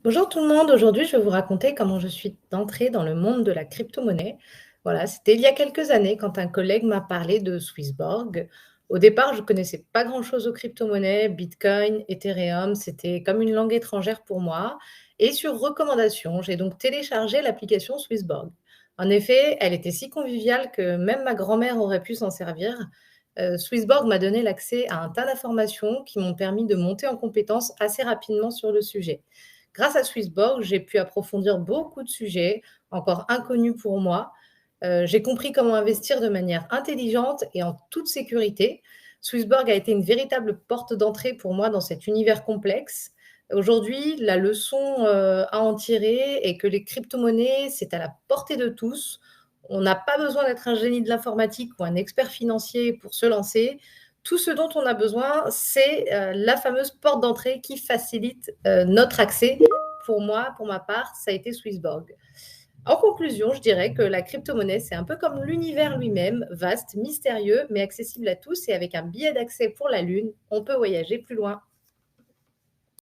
Bonjour tout le monde, aujourd'hui je vais vous raconter comment je suis entrée dans le monde de la crypto-monnaie. Voilà, c'était il y a quelques années quand un collègue m'a parlé de Swissborg. Au départ, je connaissais pas grand-chose aux crypto-monnaies, Bitcoin, Ethereum, c'était comme une langue étrangère pour moi. Et sur recommandation, j'ai donc téléchargé l'application Swissborg. En effet, elle était si conviviale que même ma grand-mère aurait pu s'en servir. Swissborg m'a donné l'accès à un tas d'informations qui m'ont permis de monter en compétences assez rapidement sur le sujet. Grâce à Swissborg, j'ai pu approfondir beaucoup de sujets encore inconnus pour moi. J'ai compris comment investir de manière intelligente et en toute sécurité. Swissborg a été une véritable porte d'entrée pour moi dans cet univers complexe. Aujourd'hui, la leçon à en tirer est que les crypto-monnaies, c'est à la portée de tous. On n'a pas besoin d'être un génie de l'informatique ou un expert financier pour se lancer. Tout ce dont on a besoin, c'est la fameuse porte d'entrée qui facilite notre accès. Pour moi, pour ma part, ça a été Swissborg. En conclusion, je dirais que la crypto-monnaie, c'est un peu comme l'univers lui-même, vaste, mystérieux, mais accessible à tous. Et avec un billet d'accès pour la Lune, on peut voyager plus loin.